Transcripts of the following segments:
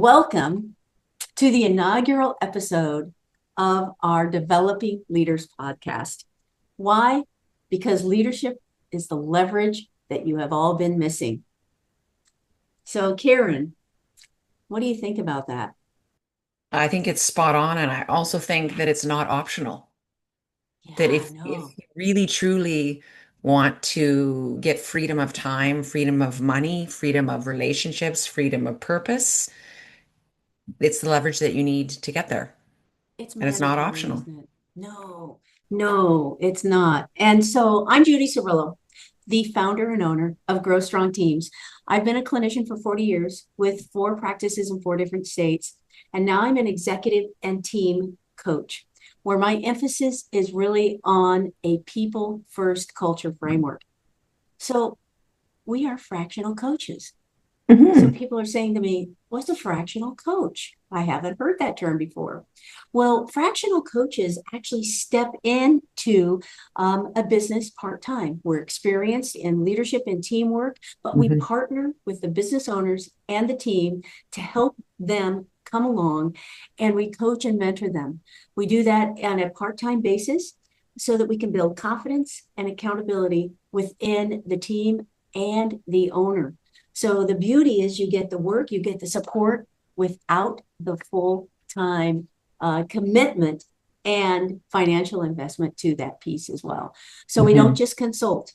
Welcome to the inaugural episode of our Developing Leaders podcast. Why? Because leadership is the leverage that you have all been missing. So, Karen, what do you think about that? I think it's spot on, and I also think that it's not optional. That Yeah, if no, you really truly want to get freedom of time, freedom of money, freedom of relationships, freedom of purpose, it's the leverage that you need to get there, it's and it's not mandatory, optional. isn't it? No, it's not. And so I'm Judy Cirillo, the founder and owner of Grow Strong Teams. I've been a clinician for 40 years with four practices in four different states. And now I'm an executive and team coach, where my emphasis is really on a people first culture framework. So we are fractional coaches. So Hmm. people are saying to me, what's a fractional coach? I haven't heard that term before. Well, fractional coaches actually step into a business part time. We're experienced in leadership and teamwork, but we Hmm. partner with the business owners and the team to help them come along and we coach and mentor them. We do that on a part time basis so that we can build confidence and accountability within the team and the owner. So the beauty is you get the work, you get the support without the full time commitment and financial investment to that piece as well. So we don't Hmm. just consult.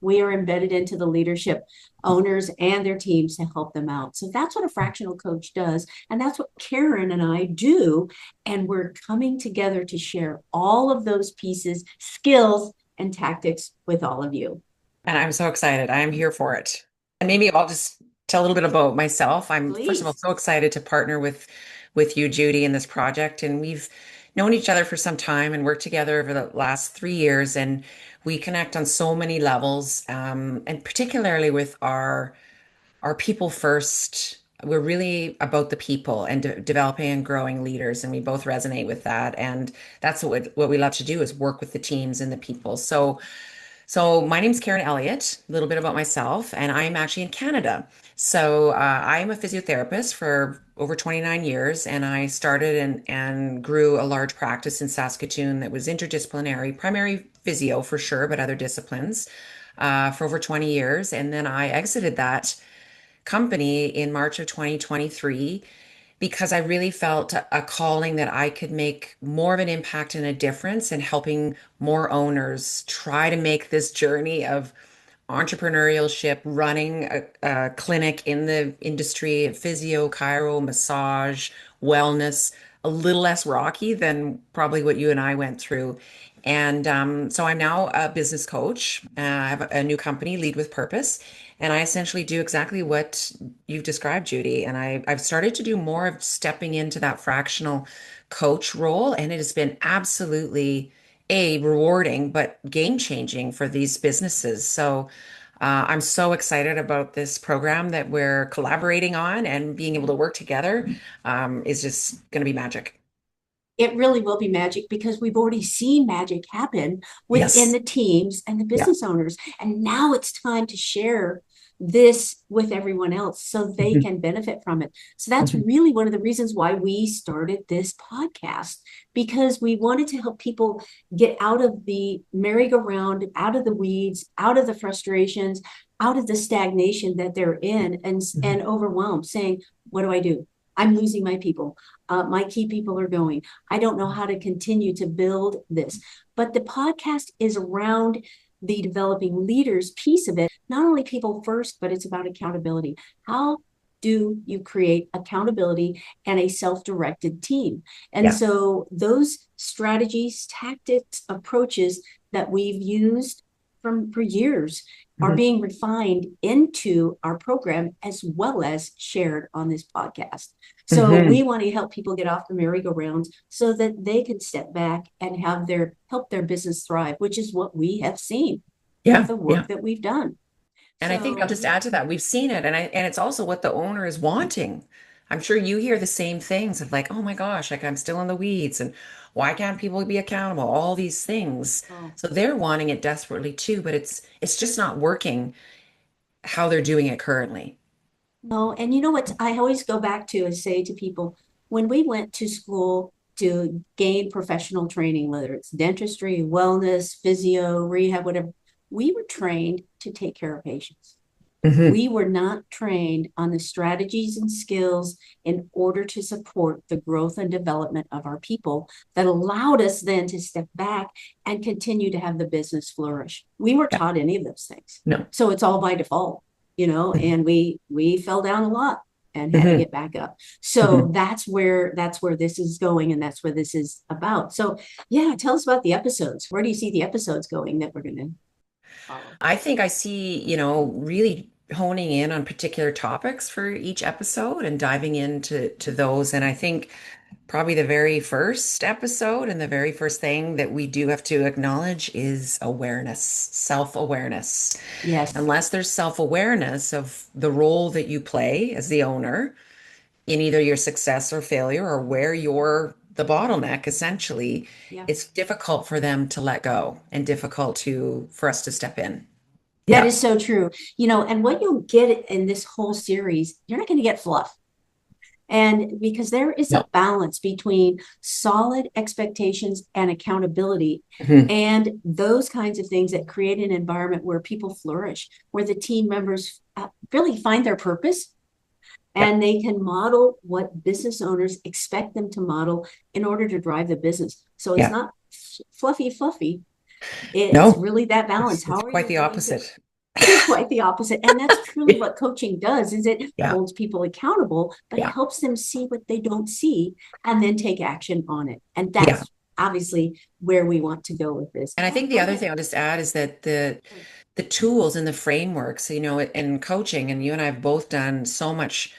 We are embedded into the leadership owners and their teams to help them out. So that's what a fractional coach does. And that's what Karen and I do. And we're coming together to share all of those pieces, skills, and tactics with all of you. And I'm so excited. I am here for it. And maybe I'll just tell a little bit about myself. I'm first of all Please. so excited to partner with you, Judy, in this project. And we've known each other for some time and worked together over the last 3 years. And we connect on so many levels, and particularly with our people first. We're really about the people and developing and growing leaders, and we both resonate with that. And that's what we love to do is work with the teams and the people. So my name's Karen Elliott, a little bit about myself, and I'm actually in Canada. So I'm a physiotherapist for over 29 years, and I started and grew a large practice in Saskatoon that was interdisciplinary, primary physio for sure, but other disciplines for over 20 years. And then I exited that company in March of 2023 because I really felt a calling that I could make more of an impact and a difference in helping more owners try to make this journey of entrepreneurship, running a clinic in the industry, physio, chiro, massage, wellness, a little less rocky than probably what you and I went through. And so I'm now a business coach. I have a new company, Lead with Purpose. And I essentially do exactly what you've described, Judy. And I've started to do more of stepping into that fractional coach role. And it has been absolutely rewarding, but game changing for these businesses. So I'm so excited about this program that we're collaborating on and being able to work together is just going to be magic. It really will be magic because we've already seen magic happen within Yes. the teams and the Yeah. business owners. And now it's time to share this with everyone else so they Mhm. can benefit from it. So that's Mhm. really one of the reasons why we started this podcast because we wanted to help people get out of the merry-go-round, out of the weeds, out of the frustrations, out of the stagnation that they're in and Mhm. overwhelmed, saying, what do I do? I'm losing my people. My key people are going. I don't know how to continue to build this. But the podcast is around the developing leaders piece of it, not only people first, but it's about accountability. How do you create accountability and a self directed team? And Yeah. so, those strategies, tactics, approaches that we've used for years are Mhm. being refined into our program as well as shared on this podcast. So we Mhm. want to help people get off the merry-go-rounds so that they can step back and have their help their business thrive, which is what we have seen with Yeah. the Yeah. work that we've done. And I think I'll So just yeah, add to that. We've seen it, and it's also what the owner is wanting. I'm sure you hear the same things of like, oh my gosh, like I'm still in the weeds, and why can't people be accountable? All these things. oh, So they're wanting it desperately too, but it's just not working how they're doing it currently. No, and you know what I always go back to is say to people, when we went to school to gain professional training, whether it's dentistry, wellness, physio, rehab, whatever, we were trained to take care of patients. Hmm. We were not trained on the strategies and skills in order to support the growth and development of our people that allowed us then to step back and continue to have the business flourish. We weren't Yeah. taught any of those things. No. So it's all by default, and we fell down a lot and had to Hmm. get back up. So Hmm. that's where this is going and that's where this is about. So yeah, tell us about the episodes. Where do you see the episodes going that we're going to follow? I think I see, really honing in on particular topics for each episode and diving into those. And I think probably the very first episode and the very first thing that we do have to acknowledge is awareness, self-awareness. Yes. Unless there's self-awareness of the role that you play as the owner in either your success or failure or where you're the bottleneck, essentially, Yeah. it's difficult for them to let go and difficult to for us to step in. That Yeah. is so true. And what you'll get in this whole series, you're not going to get fluff. And because there is a No. balance between solid expectations and accountability Mhm. and those kinds of things that create an environment where people flourish, where the team members really find their purpose Yeah. and they can model what business owners expect them to model in order to drive the business. So it's Yeah. not fluffy, fluffy. It's No, really that balance. it's How are quite you the going to opposite. it is quite the opposite. And that's truly what coaching does is it Yeah. holds people accountable, but it Yeah. helps them see what they don't see and then take action on it. And Yeah. that's obviously where we want to go with this. And I think the Go other ahead. thing I'll just add is that the tools and the frameworks, in coaching, and you and I have both done so much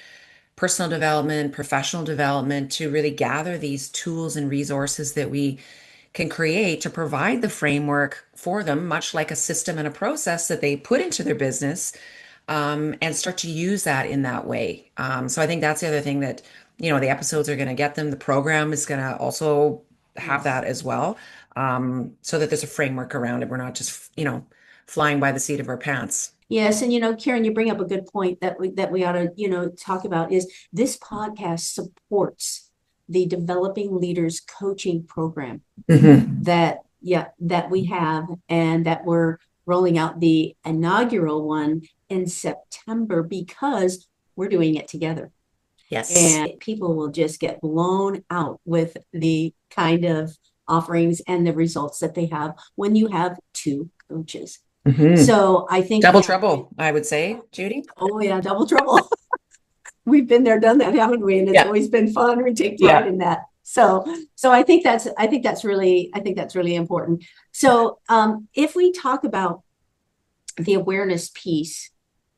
personal development, professional development to really gather these tools and resources that we can create to provide the framework for them, much like a system and a process that they put into their business, and start to use that in that way. So I think that's the other thing that, the episodes are going to get them. The program is going to also have Yes. that as well, so that there's a framework around it. We're not just, flying by the seat of our pants. Yes, and Karen, you bring up a good point that we ought to, talk about is this podcast supports the Developing Leaders Coaching Program Hmm. that we have and that we're rolling out the inaugural one in September because we're doing it together. Yes. And people will just get blown out with the kind of offerings and the results that they have when you have two coaches. Hmm. So I think Double that, trouble, I would say, Judy. oh yeah, double trouble. We've been there, done that, haven't we? And it's Yeah. always been fun. We take pride Yeah. in that. So I think that's really important. So if we talk about the awareness piece,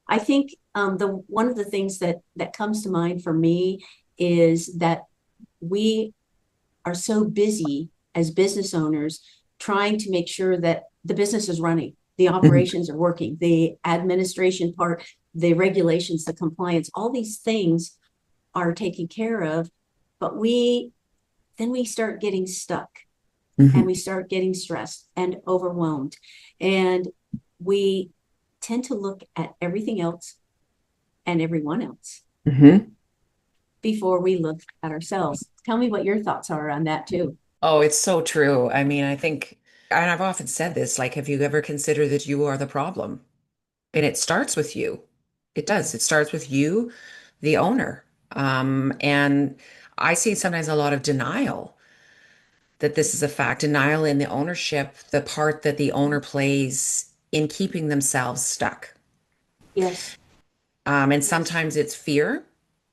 I think the one of the things that comes to mind for me is that we are so busy as business owners trying to make sure that the business is running, the Mhm. operations are working, the administration part, the regulations, the compliance, all these things are taken care of. But we start getting stuck and Mhm. we start getting stressed and overwhelmed. And we tend to look at everything else and everyone else Mhm. before we look at ourselves. Tell me what your thoughts are on that too. Oh, it's so true. I mean, I think, and I've often said this, like, have you ever considered that you are the problem? And it starts with you. It does. It starts with you, the owner. And I see sometimes a lot of denial that this is a fact, denial in the ownership, the part that the owner plays in keeping themselves stuck. Yes, And yes, sometimes it's fear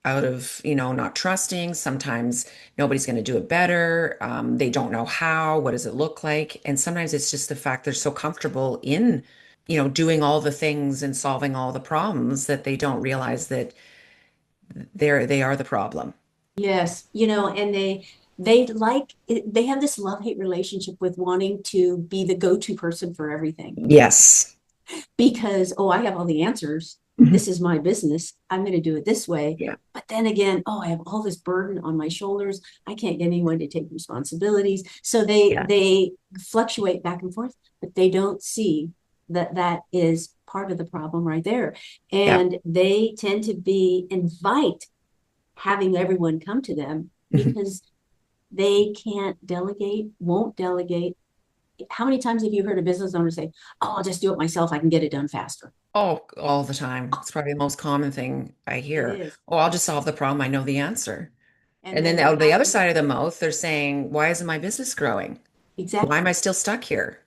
out of, not trusting. Sometimes nobody's going to do it better. They don't know how. What does it look like? And sometimes it's just the fact they're so comfortable in, doing all the things and solving all the problems that they don't realize that they are the problem. yes. And they have this love-hate relationship with wanting to be the go-to person for everything. Yes. Because, oh, I have all the answers. Mhm. This is my business. I'm going to do it this way. Yeah. But then again, oh, I have all this burden on my shoulders. I can't get anyone to take responsibilities. So they Yeah. they fluctuate back and forth, but they don't see that is part of the problem right there. Yeah. And they tend to be invite having everyone come to them Mhm. because they can't delegate, won't delegate. How many times have you heard a business owner say, "Oh, I'll just do it myself. I can get it done faster." Oh, all the time. It's probably the most common thing I It hear. is. Oh, I'll just solve the problem. I know the answer. And And then then what the other happens? side of the mouth, they're saying, why isn't my business growing? Why am Exactly. I still stuck here?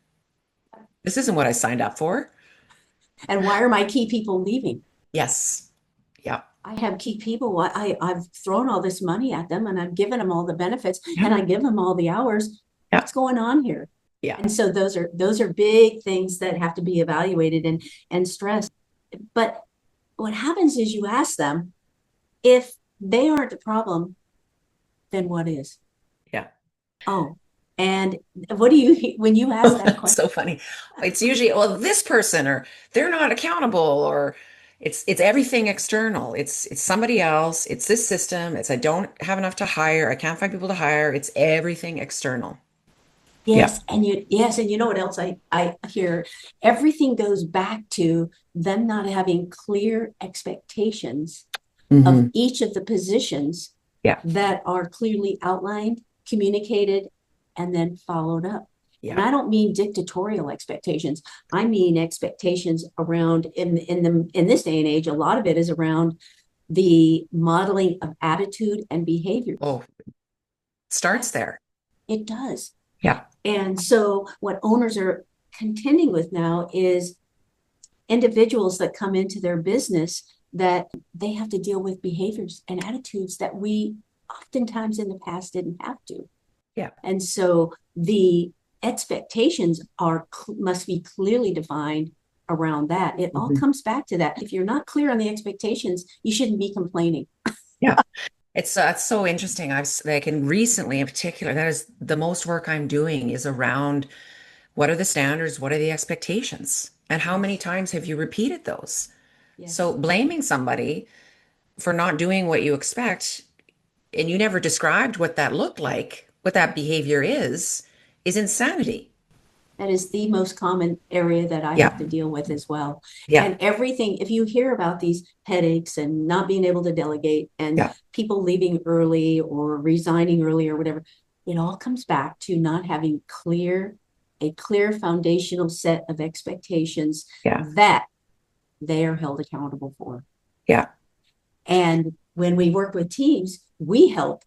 This isn't what I signed up for. And why are my key people leaving? Yes. Yeah. I have key people. I've thrown all this money at them and I've given them all the benefits Yeah. and I give them all the hours. Yeah. What's going on here? Yeah. And so those are big things that have to be evaluated and stressed. But what happens is you ask them, if they aren't the problem, then what is? Yeah. Oh, and what do you when you ask that That's question? so funny. It's usually, well, this person or they're not accountable or it's everything external. It's somebody else. It's this system. It's I don't have enough to hire. I can't find people to hire. It's everything external. Yeah. And you know what else I hear? Everything goes back to them not having clear expectations of Hmm. each of the positions Yeah. that are clearly outlined, communicated, and then followed up. And Yeah. I don't mean dictatorial expectations. I mean expectations around in this day and age, a lot of it is around the modeling of attitude and behaviors. Oh, starts That there. it does. Yeah. And so what owners are contending with now is individuals that come into their business that they have to deal with behaviors and attitudes that we oftentimes in the past didn't have to. Yeah. And so the expectations are must be clearly defined around that. It all Mhm. comes back to that. If you're not clear on the expectations, you shouldn't be complaining. Yeah. It's so interesting. Like and recently in particular, that is the most work I'm doing is around what are the standards, what are the expectations, and how many Yes. times have you repeated those? So Yes. blaming somebody for not doing what you expect and you never described what that looked like, what that behavior is insanity. That is the most common area that I have Yeah. to deal with as well. Yeah. And everything, if you hear about these headaches and not being able to delegate and Yeah. people leaving early or resigning early or whatever, it all comes back to not having a clear foundational set of expectations Yeah. that they are held accountable for. Yeah. And when we work with teams, we help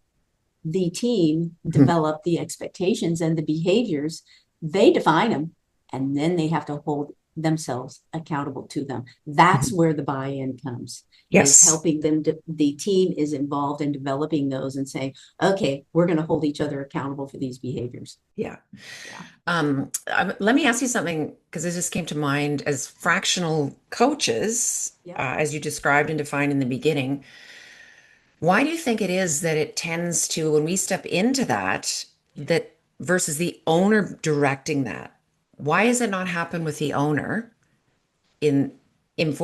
the team Mhm. develop the expectations and the behaviors. They define them, and then they have to hold themselves accountable to them. That's Mhm. where the buy-in comes, is Yes. helping them. The team is involved in developing those and saying, okay, we're going to hold each other accountable for these behaviors. Yeah. Yeah. Let me ask you something because this just came to mind as fractional coaches, Yep. as you described and defined in the beginning. Why do you think it is that it tends to, when we step into that, that versus the owner directing that? Why does it not happen with the owner in in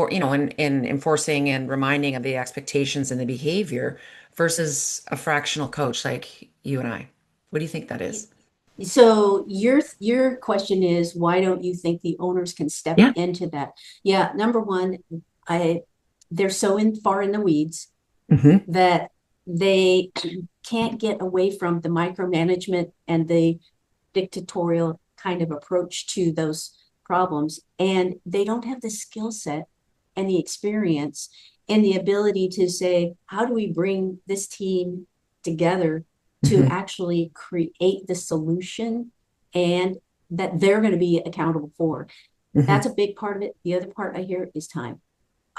enforcing and reminding of the expectations and the behavior versus a fractional coach like you and I? What do you think that Yeah. is? So your question is, why don't you think the owners can step Yeah. into that? Yeah, number one, I they're so far in the weeds Hmm. that they can't get away from the micromanagement and the dictatorial kind of approach to those problems. And they don't have the skill set and the experience and the ability to say, how do we bring this team together to Hmm. actually create the solution and that they're going to be accountable for? Hmm. That's a big part of it. The other part I hear is time.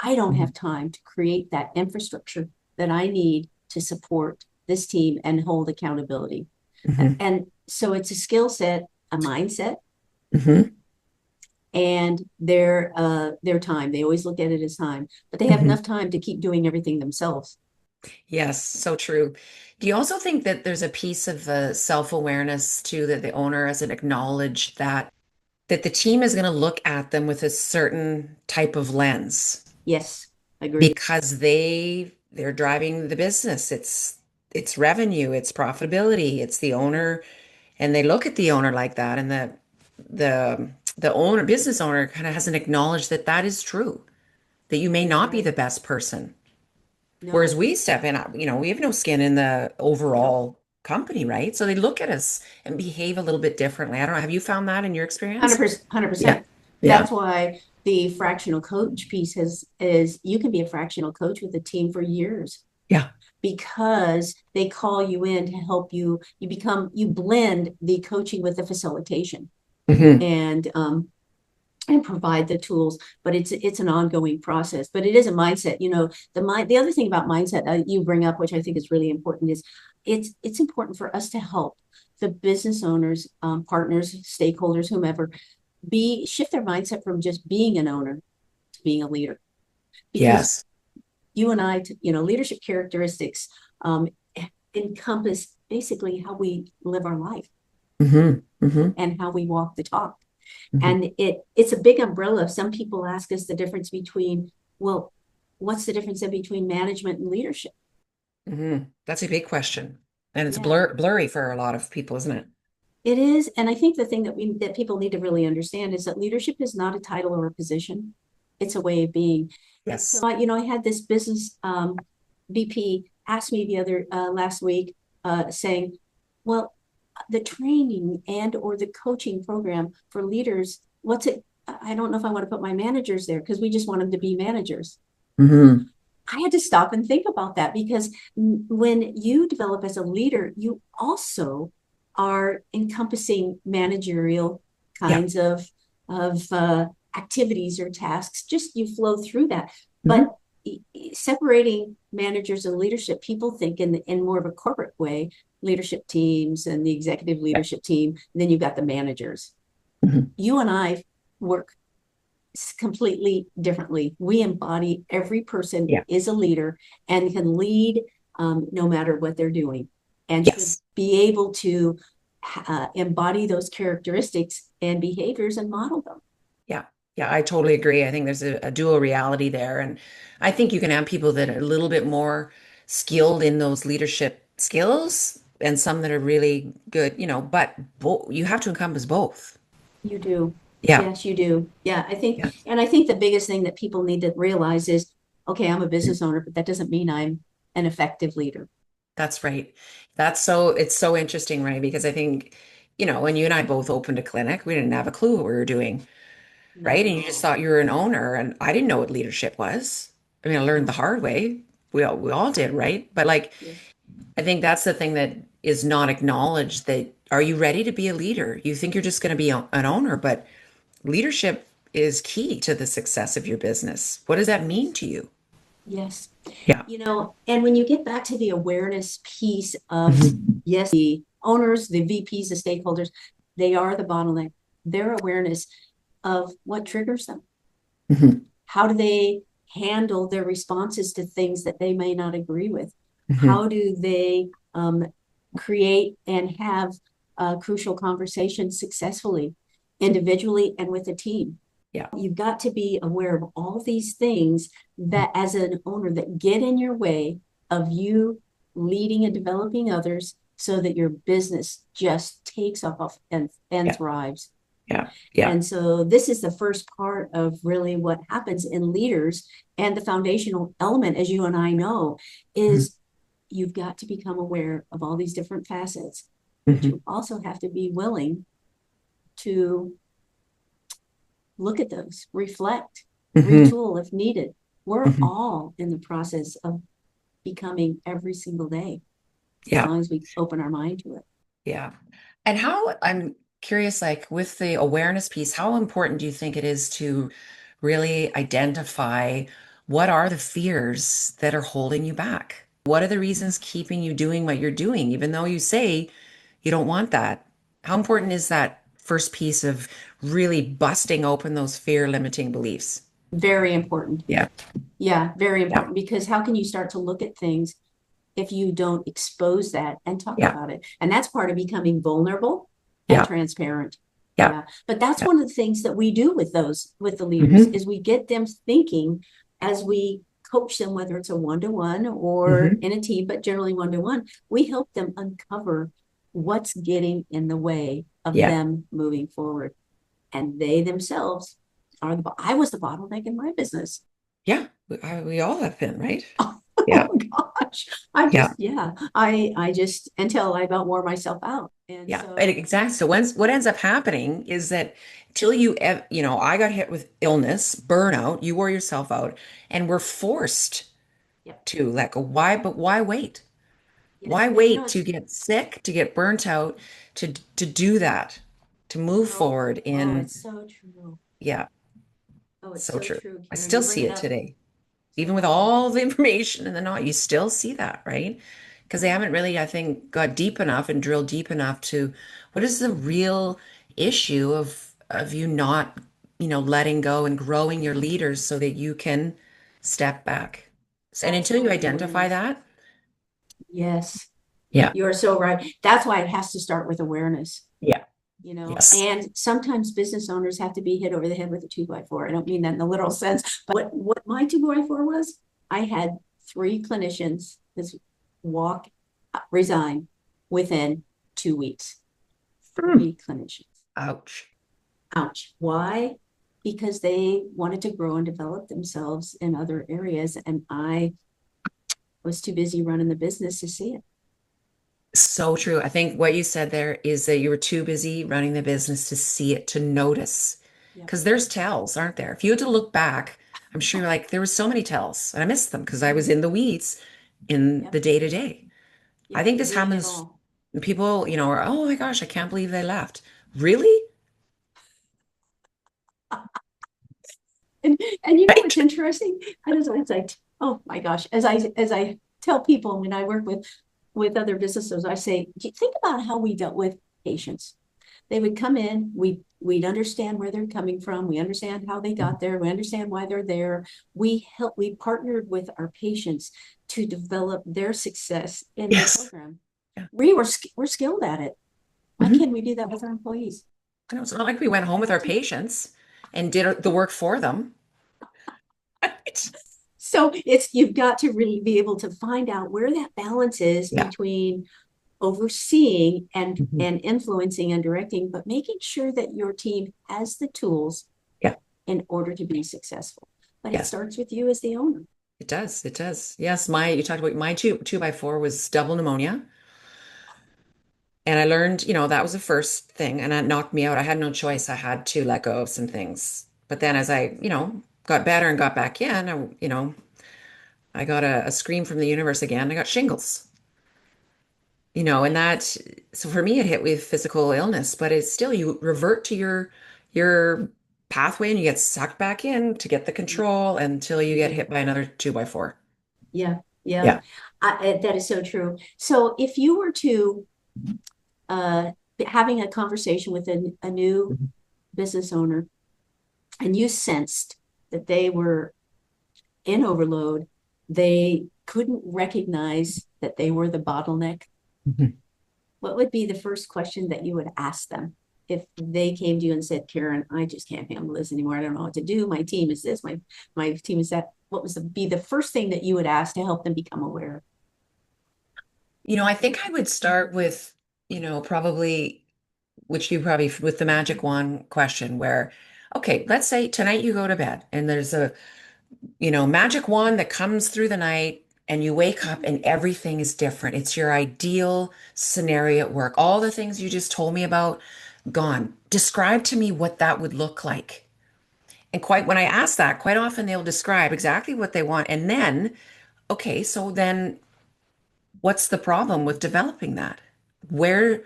I don't Hmm. have time to create that infrastructure that I need to support this team and hold accountability. Hmm. And so it's a skill set, a mindset, Hmm. and their time. They always look at it as time, but they have Hmm. enough time to keep doing everything themselves. Yes, so true. Do you also think that there's a piece of self-awareness too that the owner hasn't acknowledged that the team is going to look at them with a certain type of lens Yes, agree. because they're driving the business. It's revenue, it's profitability, it's the owner, and they look at the owner like that, and the the owner, business owner, kind of hasn't acknowledged that that is true, that you may That's not be right. the best person. Whereas No, we step in, we have no skin in the nope. overall company, right? So they look at us and behave a little bit differently. I don't know. Have you found that in your experience? 100%, Yeah. 100%. Yeah. That's why the fractional coach piece is you can be a fractional coach with a team for years Yeah. because they call you in to help you. You blend the coaching with the facilitation Hmm. and provide the tools, but it's an ongoing process. But it is a mindset. The other thing about mindset you bring up, which I think is really important, is it's important for us to help the business owners, partners, stakeholders, whomever, be shift their mindset from just being an owner to being a leader. Because Yes. you and I, leadership characteristics um, encompass basically how we live our life Hmm. Hmm. and how we walk the talk. Hmm. And it's a big umbrella. Some people ask us the difference between, well, what's the difference in between management and leadership? Hmm. That's a big question. And it's Yeah, blurry for a lot of people, isn't it? it is. And I think the thing that people need to really understand is that leadership is not a title or a position. It's a way of being. And so Yes. I had this business VP ask me the other last week, saying, well, the training and or the coaching program for leaders, what's it? I don't know if I want to put my managers there because we just want them to be managers. Hmm. I had to stop and think about that because when you develop as a leader, you also are encompassing managerial Yeah. kinds of activities or tasks. Just you flow through that, but Hmm. separating managers and leadership, people think in more of a corporate way, leadership teams and the executive Yeah. leadership team. And then you've got the managers. Hmm. You and I work completely differently. We embody every person Yeah. is a leader and can lead no matter what they're doing and should Yes. be able to embody those characteristics and behaviors and model them. Yeah. Yeah, I totally agree. I think there's a dual reality there. And I think you can have people that are a little bit more skilled in those leadership skills and some that are really good, but you have to encompass both. You do. Yeah. Yes, you do. Yeah, Yeah. I think the biggest thing that people need to realize is, okay, I'm a business owner, but that doesn't mean I'm an effective leader. That's right. It's so interesting, right? Because I think, when you and I both opened a clinic, we didn't have a clue what we were doing, Not right? at And you just all. thought you were an owner, and I didn't know what leadership was. I mean, I learned the No. hard way. We all did, right? But like, Yes. I think that's the thing that is not acknowledged, that are you ready to be a leader? You think you're just going to be an owner, but leadership is key to the success of your business. What does that mean Yes. to you? Yes. Yeah. And when you get back to the awareness piece of, Hmm. yes, the owners, the VPs, the stakeholders, they are the bottleneck. Their awareness of what triggers them. Hmm. How do they handle their responses to things that they may not agree with? Hmm. How do they create and have crucial conversations successfully, individually and with a team? Yeah. You've got to be aware of all these things that, as an owner, that get in your way of you leading and developing others so that your business just takes off and Yeah. thrives. Yeah. Yeah. And so this is the first part of really what happens in leaders. And the foundational element, as you and I know, Hmm. is you've got to become aware of all these different facets, but Hmm. you also have to be willing to look at those, reflect, Hmm. retool if needed. We're Hmm. all in the process of becoming every single day, as Yeah. long as we open our mind to it. Yeah. And how, I'm curious, like with the awareness piece, how important do you think it is to really identify what are the fears that are holding you back? What are the reasons keeping you doing what you're doing, even though you say you don't want that? How important is that first piece of really busting open those fear limiting beliefs? Very important. Yeah. Yeah, very Yeah. important because how can you start to look at things if you don't expose that and talk Yeah. about it? And that's part of becoming vulnerable and Yeah. transparent. Yeah. Yeah. But that's Yeah. one of the things that we do with the leaders Hmm. is we get them thinking as we coach them, whether it's a one-to-one or Hmm. in a team, but generally one-to-one, we help them uncover what's getting in the way of Yeah. them moving forward. and they themselves are I was the bottleneck in my business. Yeah, we all have been, right? Yeah. Oh gosh. Yeah. I just until I about wore myself out. And Yeah, and so, exactly. So what ends up happening is that till I got hit with illness, burnout, you wore yourself out, and we're forced yep. to let go. Why? But why wait? Yes. Why And wait to get sick, to get burnt out, to do that, to move forward in, it's so true. yeah, Oh, it's so so true. true, I Karen. still You bring see it it up today. so Even with often. all the information and the not, you still see that, right? Because they haven't really, I think, got deep enough and drilled deep enough to what is the real issue of you not, letting go and growing your leaders so that you can step back. And That's until you why identify awareness. that, Yes, yeah, you are so right. That's why it has to start with awareness, yeah, yes, and sometimes business owners have to be hit over the head with a 2x4. I don't mean that in the literal sense, but what my 2x4 was, I had three clinicians this walk, resign within 2 weeks. Mm. Three clinicians. Ouch. Ouch. Why? Because they wanted to grow and develop themselves in other areas, and I was too busy running the business to see it. So true. I think what you said there is that you were too busy running the business to see it, to notice. Yep. Because there's tells, aren't there? If you had to look back, I'm sure you're like, there were so many tells, and I missed them because I was in the weeds in Yep. the day to day. I Yep. think this Doing it happens. all. People, are, oh my gosh, I can't believe they left. Really? And and Right? what's interesting? I was like, oh my gosh, as I tell people when I work with other businesses, I say, think about how we dealt with patients. They would come in, we'd understand where they're coming from, we understand how they got there, we understand why they're there. We partnered with our patients to develop their success in their Yes. program. Yeah. We're skilled at it. Why Mhm. can't we do that with our employees? I know it's not like we went home with our patients and did the work for them. Right? So you've got to really be able to find out where that balance is Yeah. between overseeing and Mhm. and influencing and directing, but making sure that your team has the tools Yeah. in order to be successful. But it Yes. starts with you as the owner. It does. It does. Yes. You talked about my two by four was double pneumonia. And I learned, that was the first thing, and that knocked me out. I had no choice. I had to let go of some things. But then as I, got better and got back in, I got a scream from the universe again. I got shingles, and so for me, it hit with physical illness, but it's still, you revert to your pathway and you get sucked back in to get the control until you You get do. hit by another two by four. Yeah, yeah. Yeah. That is so true. So if you were to uh, having a conversation with a new Mhm. business owner and you sensed that they were in overload, they couldn't recognize that they were the bottleneck, Mhm. what would be the first question that you would ask them if they came to you and said, Karen, I just can't handle this anymore. I don't know what to do. My team is this, my team is that. What was be the first thing that you would ask to help them become aware? I think I would start with, probably, which you probably with the magic wand question where, okay, let's say tonight you go to bed and there's a, magic wand that comes through the night and you wake up and everything is different. It's your ideal scenario at work. All the things you just told me about, gone. Describe to me what that would look like. And quite when I ask that, quite often they'll describe exactly what they want. And then, okay, so then what's the problem with developing that? Where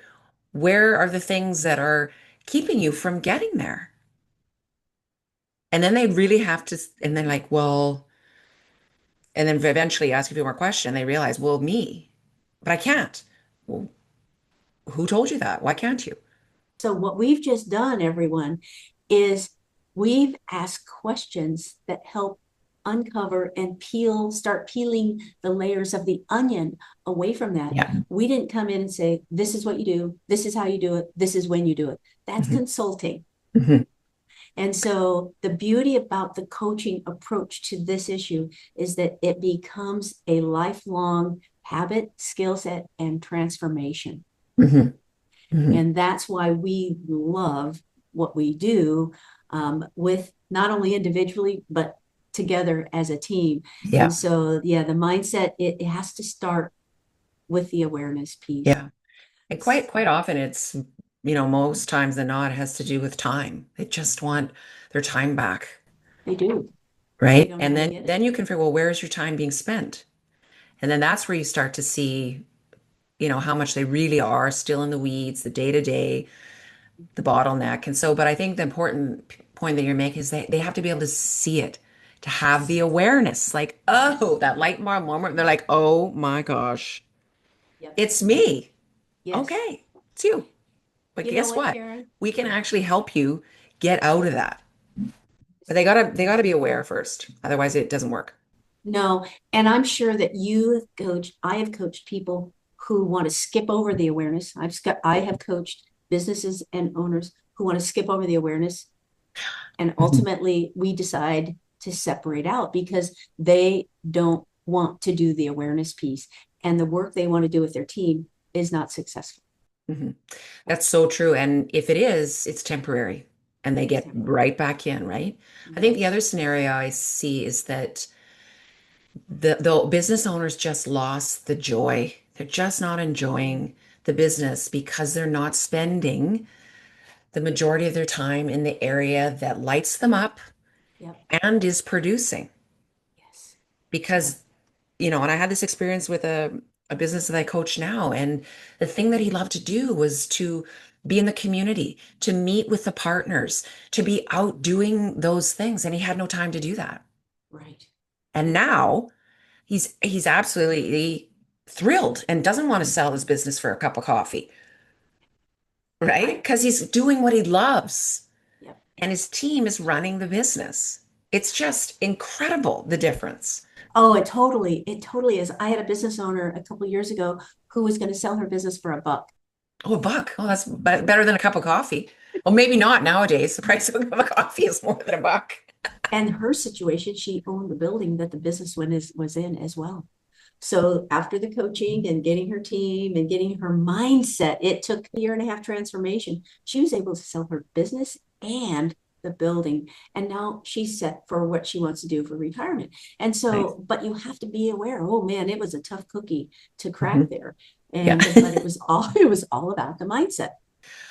where are the things that are keeping you from getting there? And then they really have to, and then like, well, and then eventually ask a few more questions. They realize, well, me, but I can't. Well, who told you that? Why can't you? So what we've just done, everyone, is we've asked questions that help uncover and start peeling the layers of the onion away from that. Yeah. We didn't come in and say, this is what you do, this is how you do it, this is when you do it. That's Mhm. consulting. Mhm. And so the beauty about the coaching approach to this issue is that it becomes a lifelong habit, skill set, and transformation. Mhm. Mhm. And that's why we love what we do with not only individually, but together as a team. And Yeah. so, yeah, the mindset, it has to start with the awareness piece. Yeah. And quite often it's, most times than not, it has to do with time. They just want their time back, They do. They right? don't know And how to then get it. then you can figure, well, where is your time being spent? And then that's where you start to see, how much they really are still in the weeds, the day to day, the bottleneck. And so, but I think the important point that you're making is they have to be able to see it, to have the Yes. awareness, like, oh, Yes. that light bulb moment. They're like, oh my gosh, Yep. it's me. Yes. Okay, it's you. But You know guess what, what? Karen? We can actually help you get out of that. But they gotta be aware first. Otherwise it doesn't work. No, and I'm sure that I have coached people who want to skip over the awareness. I have coached businesses and owners who want to skip over the awareness. And Mhm. ultimately, we decide to separate out because they don't want to do the awareness piece. And the work they want to do with their team is not successful. Mhm. That's so true. And if it is, it's temporary and they It's get temporary. right back in, right? I think the Yes. other scenario I see is that the business owners just lost the joy. They're just not enjoying the business because they're not spending the majority of their time in the area that lights them up Yep. and is producing. Yes. Yep. Because, and I had this experience with a business that I coach now, and the thing that he loved to do was to be in the community, to meet with the partners, to be out doing those things, and he had no time to do that. Right. And now he's absolutely thrilled and doesn't want to sell his business for a cup of coffee, right? I, Because he's doing what he loves yep. and his team is running the business. It's just incredible the difference. Oh, it totally is. I had a business owner a couple years ago who was going to sell her business for $1. Oh, a buck. Oh, that's better than a cup of coffee. Well, maybe not nowadays. The price of a cup of coffee is more than a buck. And her situation, she owned the building that the business was in as well. So after the coaching and getting her team and getting her mindset, it took a year and a half transformation. She was able to sell her business and the building. And now she's set for what she wants to do for retirement. And Nice. so, but you have to be aware, oh man, it was a tough cookie to crack Mhm. there. Yeah. But it was all about the mindset.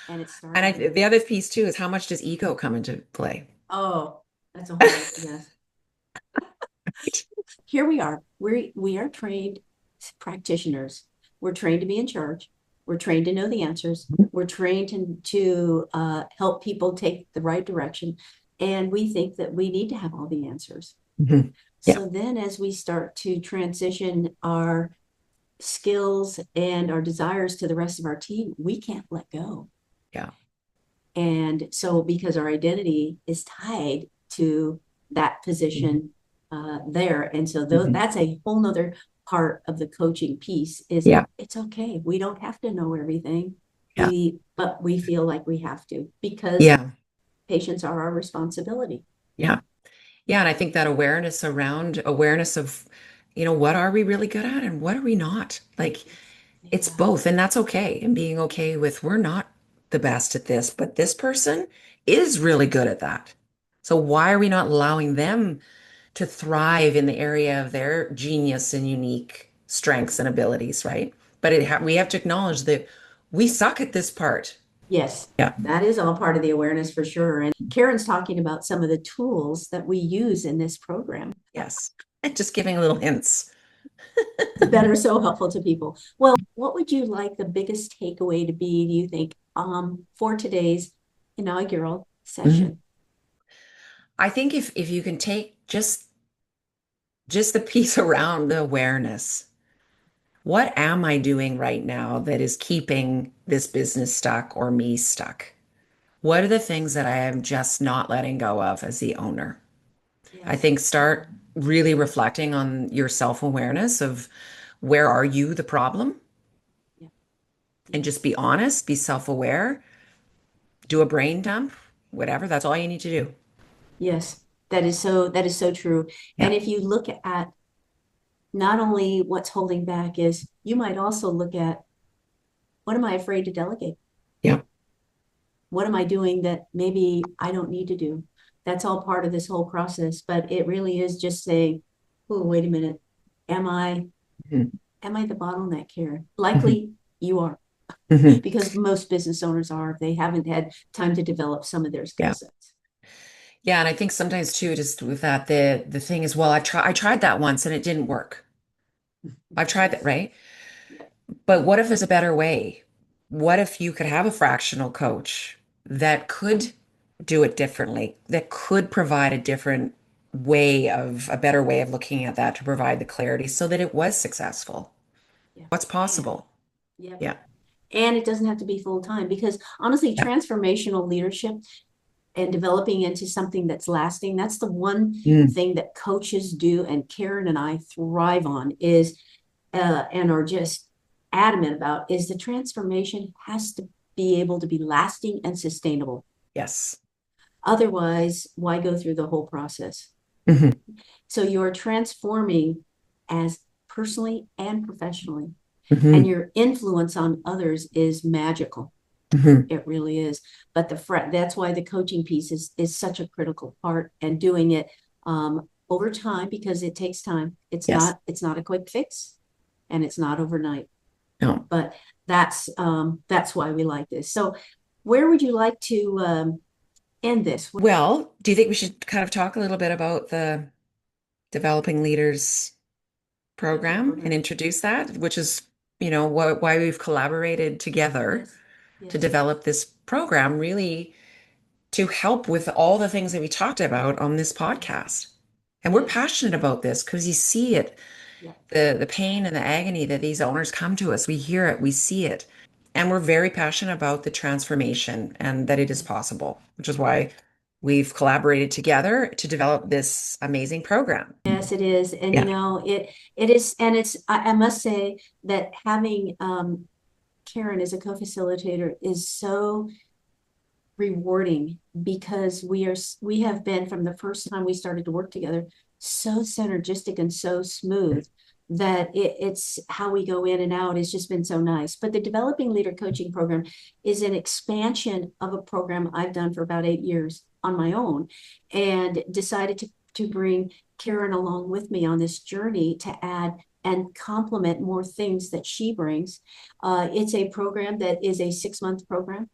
And it And started with, the other piece too is how much does ego come into play? oh, that's a whole, yes. Here we are. We are trained practitioners. We're trained to be in charge. We're trained to know the answers. We're trained to help people take the right direction. And we think that we need to have all the answers. Mhm. Yeah. So then, as we start to transition our skills and our desires to the rest of our team, we can't let go. Yeah. And so, because our identity is tied to that Mhm. position there. And so, Mhm. that's a whole nother part of the coaching piece is Yeah. it's okay. We don't have to know everything. Yeah. But we feel like we have to because Yeah. patients are our responsibility. Yeah. Yeah. And I think that awareness of, what are we really good at and what are we not? Like it's Yeah. both, and that's okay. And being okay with we're not the best at this, but this person is really good at that. So why are we not allowing them to thrive in the area of their genius and unique strengths and abilities, right? But we have to acknowledge that we suck at this part. Yes, Yeah. that is all part of the awareness for sure. And Karen's talking about some of the tools that we use in this program Yes. And just giving little hints. that are so helpful to people. Well, what would you like the biggest takeaway to be, do you think, for today's inaugural Mhm. session? I think if you can take just the piece around the awareness. What am I doing right now that is keeping this business stuck or me stuck? What are the things that I am just not letting go of as the owner? I Yes. think start really reflecting on your self-awareness of where are you the problem Yeah. and just Yes. be honest, be self-aware, do a brain dump, whatever. That's all you need to do. Yes. That is so true. And Yeah. if you look at not only what's holding back is you might also look at what am I afraid to delegate? Yeah. What am I doing that maybe I don't need to do? That's all part of this whole process, but it really is just saying, oh, wait a minute. Am I Mhm. am I the bottleneck here? Mhm. Likely you are, Mhm. because most business owners are. They haven't had time to develop some of their skill Yeah. sets. Yeah, and I think sometimes too, just with that, the thing is, well, I tried that once and it didn't work. I've tried that, Yes. right? But what if there's a better way? What if you could have a fractional coach that could do it differently, that could provide a better way of looking at that to provide the clarity so that it was successful? Yeah. What's And possible? yeah. Yeah. And it doesn't have to be full time, because honestly, Yeah. transformational leadership and developing into something that's lasting, that's the one Mm. thing that coaches do, and Karen and I thrive on, is and are just adamant about, is the transformation has to be able to be lasting and sustainable. Yes. Otherwise, why go through the whole process? Hmm. So you're transforming as personally and professionally, and Hmm. your influence on others is magical. Hmm. It really is. But that's why the coaching piece is such a critical part, and doing it over time, because it takes time. Yes. It's not a quick fix, and it's not overnight. No. But that's why we like this. So where would you like to end this? Well, do you think we should kind of talk a little bit about the developing leaders Coaching program and program. introduce that, which is, why we've collaborated together Yes. to Yes. develop this program, really to help with all the things that we talked about on this podcast. And we're Yes. passionate about this because you see it, Yeah. the pain and the agony that these owners come to us. We hear it, we see it. And we're very passionate about the transformation and that it is Yes. possible, which is why we've collaborated together to develop this amazing program. Yes, it is. And Yeah. it is, and I must say that having Karen as a co-facilitator is so rewarding, because we have been, from the first time we started to work together, so synergistic and so smooth, that it's how we go in and out has just been so nice. But the developing leader coaching program is an expansion of a program I've done for about 8 years on my own, and decided to bring Karen along with me on this journey to add and complement more things that she brings. It's a program that is a 6-month program,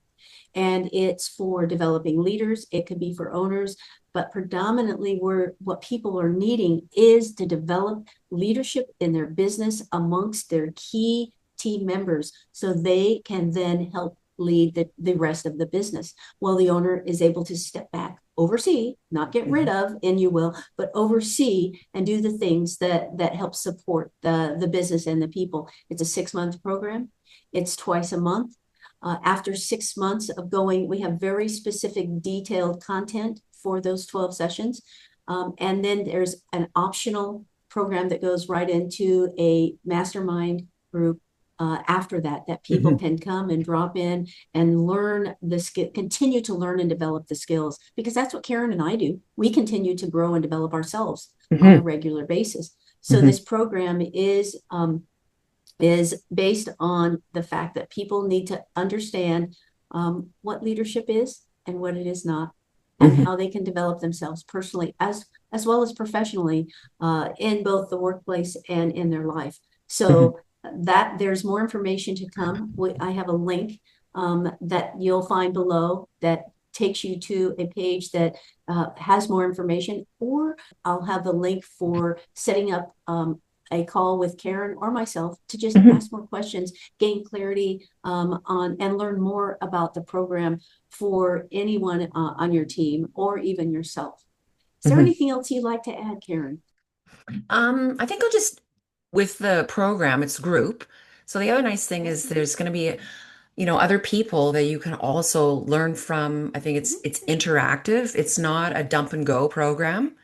and it's for developing leaders. It could be for owners, but predominantly what people are needing is to develop leadership in their business amongst their key team members, so they can then help lead the rest of the business, while the owner is able to step back, oversee, not get rid Mhm. of, and you will, but oversee and do the things that help support the business and the people. It's a 6-month program. It's twice a month. After 6 months of going, we have very specific, detailed content for those 12 sessions. And then there's an optional program that goes right into a mastermind group after that people Mhm. can come and drop in and learn the skill, continue to learn and develop the skills, because that's what Karen and I do. We continue to grow and develop ourselves on a Mhm. regular basis. So Mhm. this program is based on the fact that people need to understand what leadership is and what it is not, and Mhm. how they can develop themselves personally as well as professionally, in both the workplace and in their life. Mhm. So that there's more information to come. I have a link that you'll find below that takes you to a page that has more information, or I'll have the link for setting up a call with Karen or myself to just Mhm. ask more questions, gain clarity on, and learn more about the program for anyone on your team, or even yourself. Is there Mhm. anything else you'd like to add, Karen? I think I'll just, with the program, it's group. So the other nice thing is there's going to be, other people that you can also learn from. I think it's interactive. It's not a dump and go program.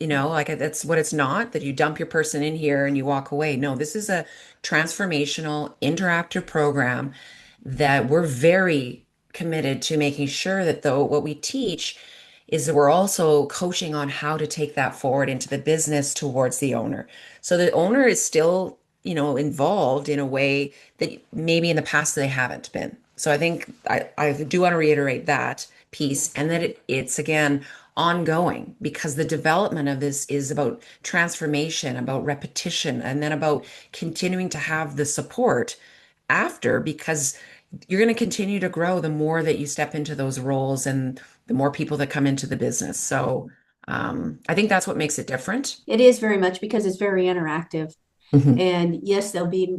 Like that's what it's not, that you dump your person in here and you walk away. No, this is a transformational, interactive program that we're very committed to making sure that though what we teach is that we're also coaching on how to take that forward into the business towards the owner. So the owner is still, involved in a way that maybe in the past they haven't been. So I think I do want to reiterate that piece, Yes. and that it's again ongoing, because the development of this is about transformation, about repetition, and then about continuing to have the support after, because you're going to continue to grow the more that you step into those roles and the more people that come into the business. So I think that's what makes it different. It is very much because it's very interactive. Mhm. And yes, there'll be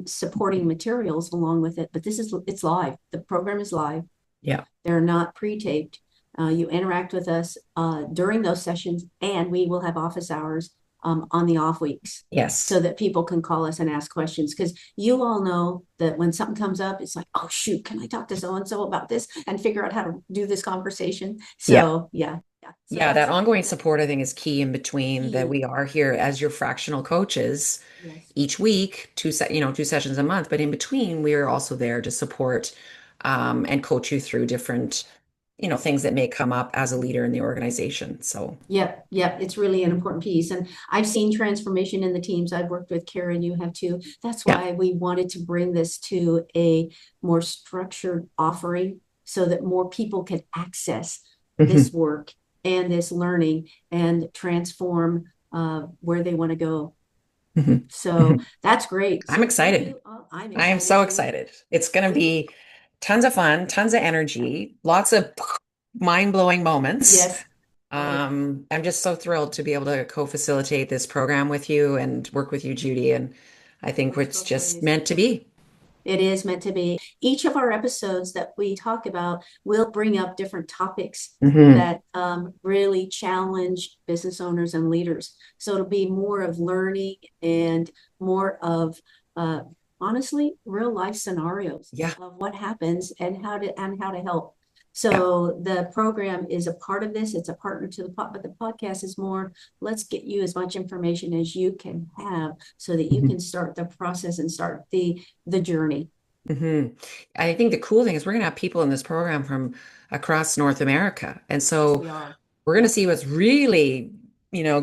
supporting materials along with it, but it's live. The program is live. Yeah. They're not pre-taped. You interact with us during those sessions, and we will have office hours on the off weeks so Yes. that people can call us and ask questions. Because you all know that when something comes up, it's like, oh, shoot, can I talk to so and so about this and figure out how to do this conversation? Yeah. So, yeah. Yeah. So Yeah, that that's ongoing support I think is key, in between that key. we are here as your fractional coaches Yes. each week, two sessions a month, but in between we are also there to support and coach you through different, things that may come up as a leader in the organization. So, Yep, yep, it's really an important piece. And I've seen transformation in the teams I've worked with. Karen, you have too. That's yeah. why we wanted to bring this to a more structured offering so that more people can access this Hmm. work and this learning and transform where they want to go. Hmm. So Hmm. that's great. I'm So thank excited. you. I'm I am excited so too. excited. It's going to be tons of fun, tons of energy, lots of mind-blowing moments. Yes, love it. I'm just so thrilled to be able to co-facilitate this program with you and work with you, Judy. And I think Works it's both just ways. meant to be. It is meant to be. Each of our episodes that we talk about will bring up different topics Hmm. that really challenge business owners and leaders. So it'll be more of learning and more of uh, honestly real life scenarios Yeah. of what happens and how to help. Yeah. So the program is a part of this. It's a partner to the pod, but the podcast is more, let's get you as much information as you can have so that you Hmm. can start the process and start the journey. Hmm. I think the cool thing is we're going to have people in this program from across North America. And Yes, so we are. we're going to Yep. see what's really,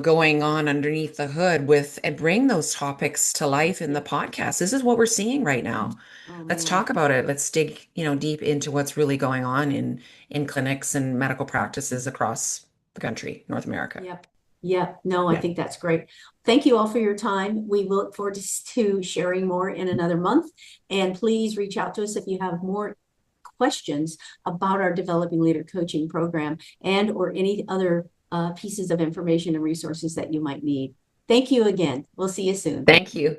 going on underneath the hood with, and bring those topics to life in the Yep. podcast. This is what we're seeing right now. Oh Let's man. talk about it. Let's dig, deep into what's really going on in clinics and medical practices across the country, North America. Yep. Yep. No, I Yeah. think that's great. Thank you all for your time. We look forward to sharing more in another month. And please reach out to us if you have more questions about our developing leader coaching program and or any other pieces of information and resources that you might need. Thank you again. We'll see you soon. Thank you.